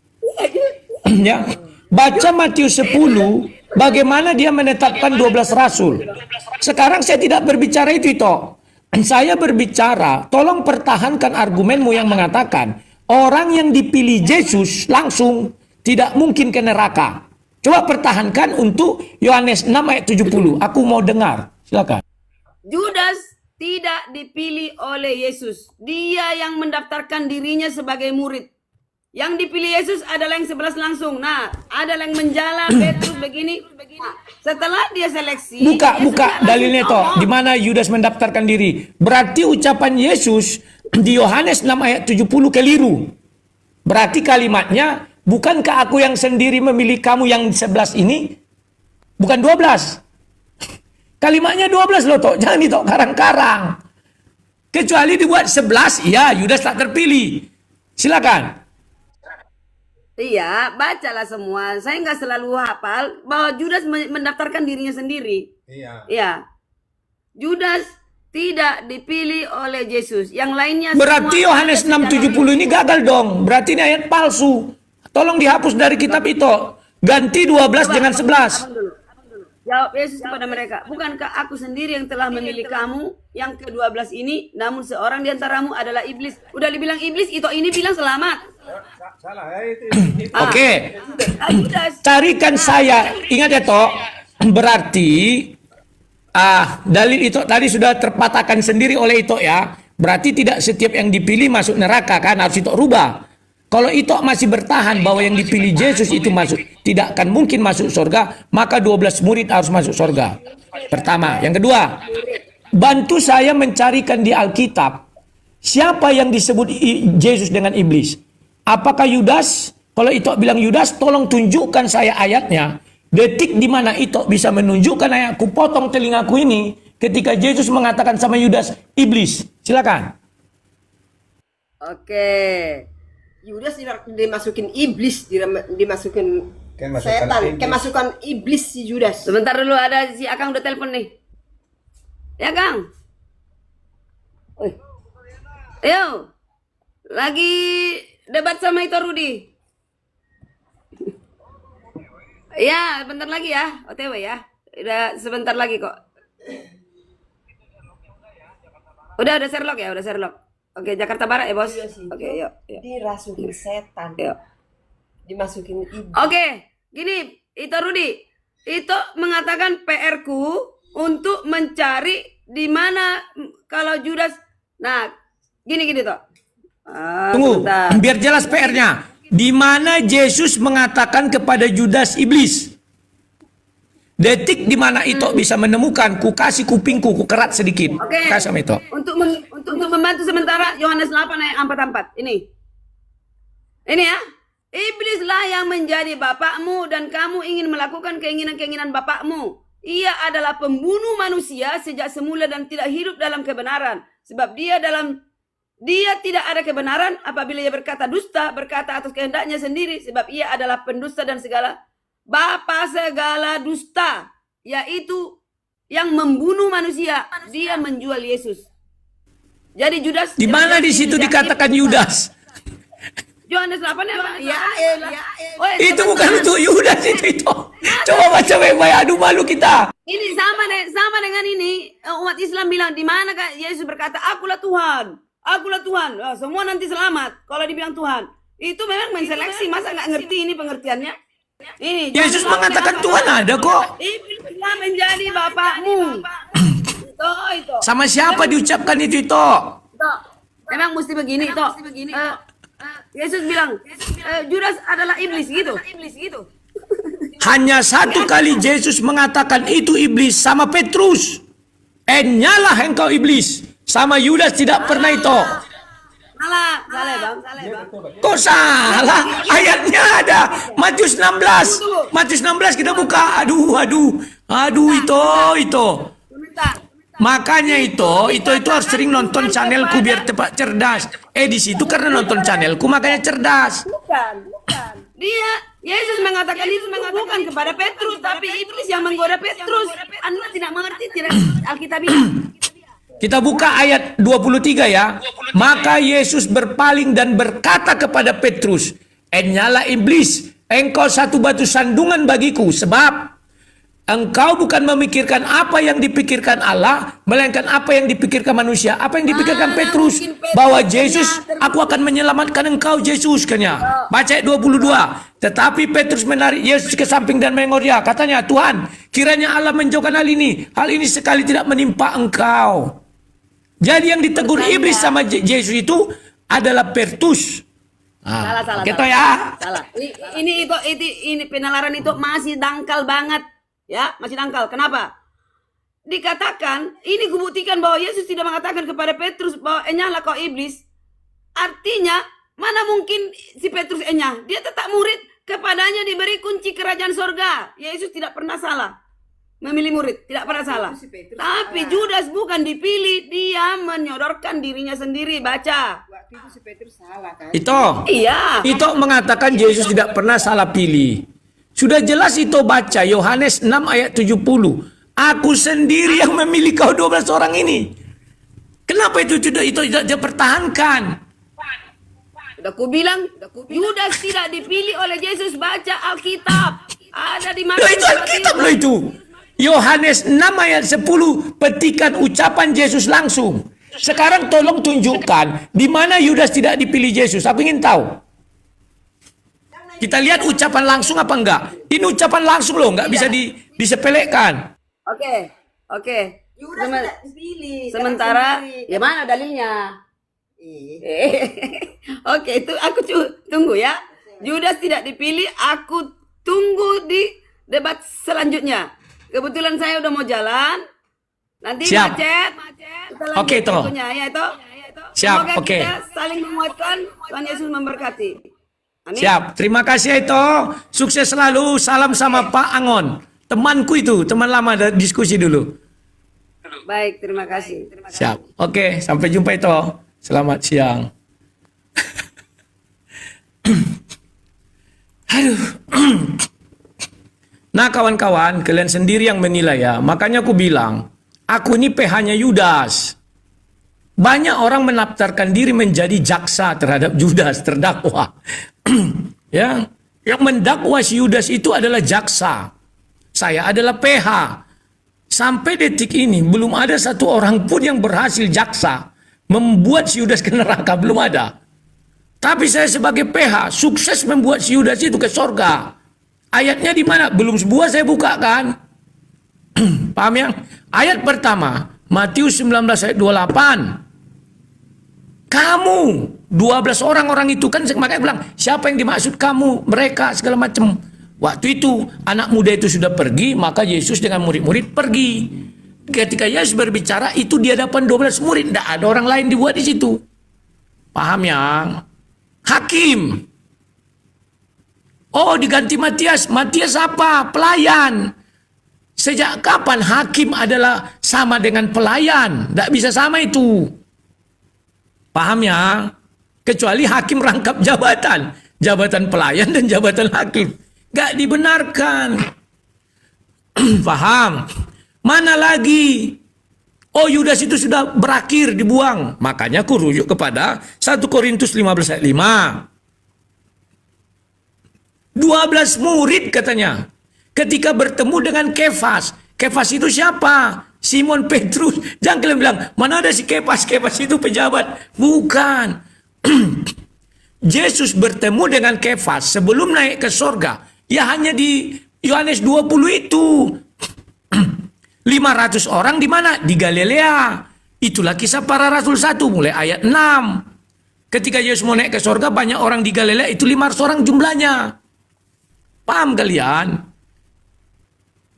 Ya. Baca Matius 10, bagaimana dia menetapkan 12 rasul. Sekarang saya tidak berbicara itu. Saya berbicara, tolong pertahankan argumenmu yang mengatakan, orang yang dipilih Yesus langsung tidak mungkin ke neraka. Coba pertahankan untuk Yohanes 6 ayat 70. Aku mau dengar. Silakan. Judas tidak dipilih oleh Yesus. Dia yang mendaftarkan dirinya sebagai murid. Yang dipilih Yesus adalah yang 11 langsung. Nah, ada yang menjala Petrus begini. Nah, setelah dia seleksi, Buka dalilnya toh. Di mana Yudas mendaftarkan diri. Berarti ucapan Yesus di Yohanes 6 ayat 70 keliru. Berarti kalimatnya, bukankah aku yang sendiri memilih kamu yang 11 ini? Bukan 12. Kalimatnya 12 loh toh. Jangan itu karang-karang. Kecuali dibuat 11, ya Yudas tak terpilih. Silakan. iya, bacalah semua. Saya nggak selalu hafal bahwa Judas mendaftarkan dirinya sendiri. Iya. Iya. Judas tidak dipilih oleh Yesus. Yang lainnya Berarti semua Yohanes ada secara 6:70 ini gagal dong. Berarti ini ayat palsu. Tolong dihapus dari kitab itu. Ganti 12 dengan 11. Abang dulu. Jawab Yesus kepada mereka, bukankah aku sendiri yang telah memilih kamu yang ke-12 ini, namun seorang di antaramu adalah iblis. Udah dibilang iblis, itu ini bilang selamat. Salah ya itu. Oke. Judas. Carikan saya. Ingat ya toh. Berarti dalil itu tadi sudah terpatahkan sendiri oleh itu ya. Berarti tidak setiap yang dipilih masuk neraka kan, harus itu rubah. Kalau itu masih bertahan bahwa yang dipilih Yesus itu masuk, tidak akan mungkin masuk surga, maka 12 murid harus masuk surga. Pertama. Yang kedua, bantu saya mencarikan di Alkitab siapa yang disebut Yesus dengan iblis. Apakah Yudas? Kalau itu bilang Yudas, tolong tunjukkan saya ayatnya. Detik di mana itu bisa menunjukkan ayatku, potong telingaku ini ketika Yesus mengatakan sama Yudas, iblis. Silakan. Oke. Yudas dimasukin iblis, dimasukin Kemasukan setan, iblis. kemasukan iblis si Judas. Sebentar dulu, ada si Akang udah telepon nih. Ya Kang. Ayo. Lagi debat sama itu Rudy. Ya, bentar lagi ya. OTW ya. Udah sebentar lagi kok. Udah Sherlock ya, udah Sherlock. Oke, Jakarta Barat ya, Bos. Iya sih. Oke, yuk. Dirasukin setan, Yuk. dimasukin iblis. Oke, gini, itu Rudy. Itu mengatakan PR-ku untuk mencari di mana kalau Judas. Nah, gini toh. Tunggu, sebentar. biar jelas PR-nya. Di mana Yesus mengatakan kepada Judas iblis? Detik di mana itu bisa menemukan, ku kasih kupingku, ku kerat sedikit. Oke. Kasih sama itu. Untuk membantu sementara Yohanes 8 ayat 44. Ini ya. Iblislah yang menjadi bapakmu dan kamu ingin melakukan keinginan-keinginan bapakmu. Ia adalah pembunuh manusia sejak semula dan tidak hidup dalam kebenaran. Sebab dia tidak ada kebenaran apabila ia berkata dusta, berkata atas kehendaknya sendiri. Sebab ia adalah pendusta dan bapa segala dusta. Yaitu yang membunuh manusia. Dia menjual Yesus. Jadi Judas. Di mana di situ dikatakan Yudas? Yohanes 8 ya. Oh, Itu bukan untuk Yudas itu. Coba baca baik-baik. Aduh malu kita. Ini sama dengan ini umat Islam bilang di mana Kak Yesus berkata akulah Tuhan. Akulah Tuhan. Oh, semua nanti selamat kalau dibilang Tuhan. Itu memang menseleksi, masa nggak ngerti ini pengertiannya? Ini Yesus mengatakan Tuhan ada kok. Iblislah menjadi bapakmu. itu. Sama siapa diucapkan itu? Memang mesti begini itu. Yesus bilang Judas adalah iblis gitu. Hanya satu kali Yesus mengatakan itu iblis sama Petrus. Nyalah engkau iblis. Sama Yudas tidak pernah itu. Salah bang. Kok salah? Ayatnya ada. Matius 16. Matius 16 kita buka. Aduh itu. Sebentar. Makanya itu harus sering nonton channelku biar tepat cerdas. Di situ karena nonton channelku makanya cerdas. Bukan. Yesus mengatakan itu bukan kepada Petrus, tapi iblis yang menggoda Petrus. Anda tidak mengerti Alkitabiah. Kita buka ayat 23 ya. Maka Yesus berpaling dan berkata kepada Petrus, "Nyala iblis, engkau satu batu sandungan bagiku, sebab engkau bukan memikirkan apa yang dipikirkan Allah, melainkan apa yang dipikirkan manusia." Apa yang dipikirkan Petrus? Bahwa Yesus, aku akan menyelamatkan engkau Yesus, katanya. Baca ayat 22. Tetapi Petrus menarik Yesus ke samping dan mengoria. Katanya, "Tuhan, kiranya Allah menjauhkan hal ini. Hal ini sekali tidak menimpa engkau." Jadi yang ditegur iblis sama Yesus itu adalah Petrus. Salah. Gitu ya. Salah. Ini penalaran itu masih dangkal banget. Ya, masih dangkal. Kenapa? Dikatakan, ini kubuktikan bahwa Yesus tidak mengatakan kepada Petrus bahwa nyala kau iblis. Artinya, mana mungkin si Petrus enyah? Dia tetap murid, kepadanya diberi kunci kerajaan sorga. Yesus tidak pernah salah memilih murid, tidak pernah salah. Tapi Judas bukan dipilih, dia menyodorkan dirinya sendiri. Baca. Waktu itu si Petrus salah kan? Iya. Itu mengatakan Yesus tidak pernah salah pilih. Sudah jelas itu baca Yohanes 6 ayat 70. Aku sendiri yang memilih kau 12 orang ini. Kenapa itu tidak dipertahankan? Udah ku bilang, Yudas tidak dipilih oleh Yesus. Baca Alkitab. Ada di mana? Itu Alkitab loh itu. Yohanes 6 ayat 10 petikan ucapan Yesus langsung. Sekarang tolong tunjukkan di mana Yudas tidak dipilih Yesus. Aku ingin tahu. Kita lihat ucapan langsung apa enggak? Ini ucapan langsung loh, enggak bisa disepelekan. Oke. Yudas tidak dipilih. Sementara, ya mana dalilnya? Oke, itu aku tunggu ya. Yudas tidak dipilih, aku tunggu di debat selanjutnya. Kebetulan saya udah mau jalan. Nanti Siap. macet. Oke, toh. Ya, itu. Siap, Semoga oke. kita saling menguatkan. Tuhan Yesus memberkati. Amin. Siap. Terima kasih itu. Sukses selalu. Salam sama Pak Angon. Temanku itu, teman lama, diskusi dulu. Baik, terima kasih. Siap. Oke, sampai jumpa itu. Selamat siang. Aduh. Nah kawan-kawan, kalian sendiri yang menilai ya. Makanya aku bilang, aku ini PH-nya Yudas. Banyak orang menaftarkan diri menjadi jaksa terhadap Judas, terdakwa. Ya, yang mendakwa si Yudas itu adalah jaksa. Saya adalah PH. Sampai detik ini belum ada satu orang pun yang berhasil jaksa membuat si Yudas ke neraka, belum ada. Tapi saya sebagai PH sukses membuat si Yudas itu ke sorga. Ayatnya di mana? Belum sebuah saya buka kan? Paham ya? Ayat pertama, Matius 19 ayat 28. Kamu 12 orang itu kan makanya bilang, siapa yang dimaksud kamu, mereka segala macam. Waktu itu anak muda itu sudah pergi, maka Yesus dengan murid-murid pergi. Ketika Yesus berbicara itu di hadapan 12 murid, tidak ada orang lain dibuat di situ. Paham ya? Hakim. Oh, diganti Matias. Matias apa? Pelayan. Sejak kapan hakim adalah sama dengan pelayan? Tidak bisa sama itu. Paham ya? Kecuali hakim rangkap jabatan. Jabatan pelayan dan jabatan hakim. Gak dibenarkan. Paham? Mana lagi? Oh, Yudas itu sudah berakhir dibuang. Makanya aku rujuk kepada 1 Korintus 15 ayat 5. 12 murid katanya. Ketika bertemu dengan Kefas. Kefas itu siapa? Simon Petrus. Jangan kalian bilang, mana ada si Kefas? Kefas itu pejabat. Bukan. Yesus bertemu dengan Kefas sebelum naik ke sorga. Ya hanya di Yohanes 20 itu. 500 orang di mana? Di Galilea. Itulah kisah para rasul 1 mulai ayat 6. Ketika Yesus mau naik ke sorga, banyak orang di Galilea, itu 500 orang jumlahnya. Paham kalian?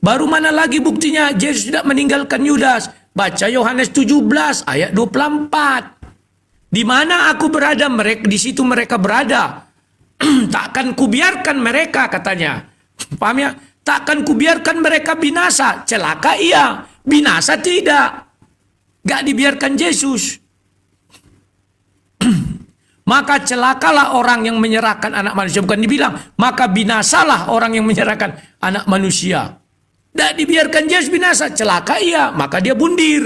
Baru mana lagi buktinya Yesus tidak meninggalkan Yudas? Baca Yohanes 17 ayat 24. Di mana aku berada, mereka di situ mereka berada. Takkan kubiarkan mereka, katanya. Paham ya? Takkan kubiarkan mereka binasa. Celaka iya, binasa tidak. Gak dibiarkan Yesus. Maka celakalah orang yang menyerahkan anak manusia. Bukan dibilang, maka binasalah orang yang menyerahkan anak manusia. Gak dibiarkan Yesus binasa. Celaka iya, maka dia bundir.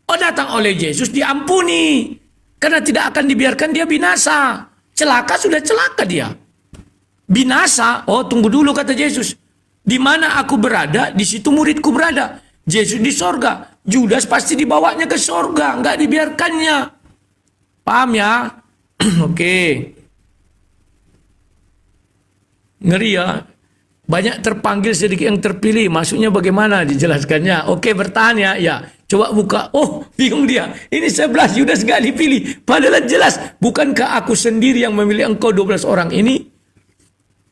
Oh, datang oleh Yesus diampuni. Karena tidak akan dibiarkan dia binasa. Celaka sudah celaka dia. Binasa, oh tunggu dulu kata Yesus. Di mana aku berada, di situ muridku berada. Yesus di sorga. Judas pasti dibawanya ke sorga. Nggak dibiarkannya. Paham ya? Oke. Ngeri ya. Banyak terpanggil, sedikit yang terpilih. Maksudnya bagaimana dijelaskannya? Oke, bertahan ya. Ya. Coba buka. Oh, bingung dia. Ini 11, Yudas nggak dipilih. Padahal jelas. Bukankah aku sendiri yang memilih engkau 12 orang ini?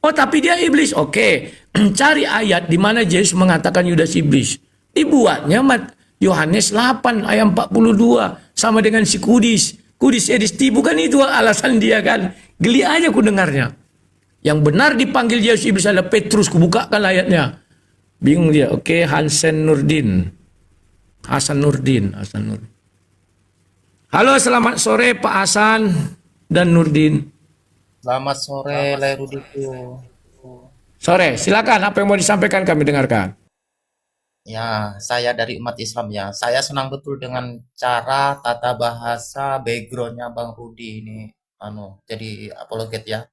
Oh, tapi dia iblis. Oke. Cari ayat di mana Yesus mengatakan Yudas iblis. Dibuatnya Yohanes 8 ayat 42 sama dengan si Kudis. Kudis Edisti, bukan itu alasan dia kan. Geli aja ku dengarnya. Yang benar dipanggil Yesus iblis adalah Petrus. Kubukakan ayatnya. Bingung dia. Oke, Hasan Nurdin. Halo, selamat sore Pak Hasan dan Nurdin. Selamat sore, Lerudiku. Sore, silakan. Apa yang mau disampaikan kami dengarkan. Ya, saya dari umat Islam ya. Saya senang betul dengan cara tata bahasa backgroundnya Bang Rudi ini. Jadi apologet ya,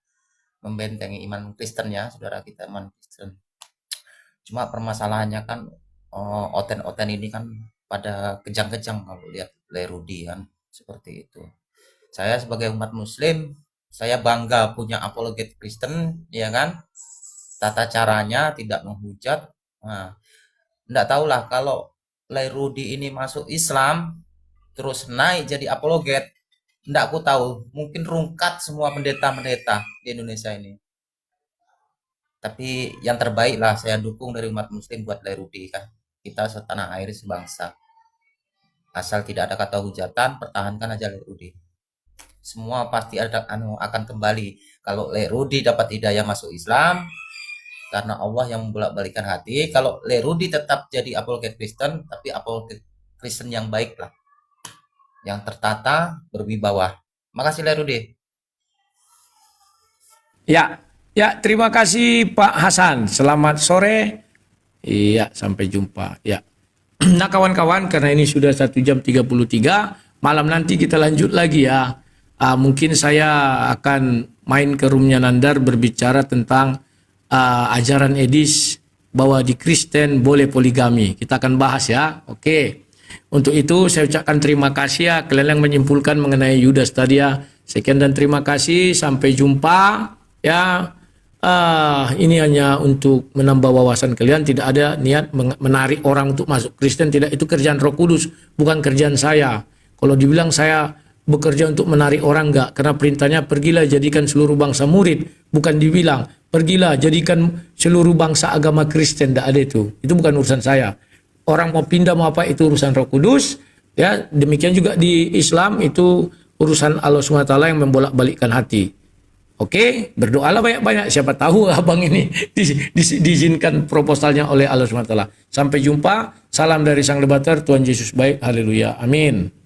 membentengi iman Kristen ya, saudara kita iman Kristen. Cuma permasalahannya kan oten-oten ini kan pada kejang-kejang kalau lihat Lerudi kan seperti itu. Saya sebagai umat Muslim, saya bangga punya apologet Kristen, ya kan? Tata caranya tidak menghujat. Nah, enggak tahulah kalau Lerudi ini masuk Islam, terus naik jadi apologet, enggak aku tahu. Mungkin rungkat semua pendeta-pendeta di Indonesia ini. Tapi yang terbaik lah saya dukung dari umat Muslim buat Lerudi kan. Kita setanah air sebangsa. Asal tidak ada kata hujatan, pertahankan aja Lerudi. Semua pasti ada akan kembali kalau Lerudi dapat hidayah masuk Islam karena Allah yang membolak-balikan hati. Kalau Lerudi tetap jadi apologet Kristen, tapi apologet Kristen yang baik lah, yang tertata, berwibawa. Makasih Lerudi. Ya, terima kasih Pak Hasan. Selamat sore. Iya, sampai jumpa. Ya. Nah kawan-kawan, karena ini sudah 1 jam 33, malam nanti kita lanjut lagi ya. Mungkin saya akan main ke roomnya Nandar berbicara tentang ajaran Edis bahwa di Kristen boleh poligami. Kita akan bahas ya. Oke. Untuk itu saya ucapkan terima kasih ya kalian yang menyimpulkan mengenai Yudas tadi ya. Sekian dan terima kasih. Sampai jumpa ya. Ini hanya untuk menambah wawasan kalian. Tidak ada niat menarik orang untuk masuk Kristen. Tidak, itu kerjaan Roh Kudus, bukan kerjaan saya. Kalau dibilang saya bekerja untuk menarik orang, enggak. Karena perintahnya pergilah jadikan seluruh bangsa murid, bukan dibilang pergilah jadikan seluruh bangsa agama Kristen, enggak ada itu. Itu bukan urusan saya. Orang mau pindah mau apa itu urusan Roh Kudus, ya. Demikian juga di Islam itu urusan Allah SWT yang membolak-balikkan hati. Oke, berdoalah banyak-banyak. Siapa tahu abang ini diizinkan proposalnya oleh Allah SWT. Sampai jumpa. Salam dari Sang Debater. Tuhan Yesus baik. Haleluya. Amin.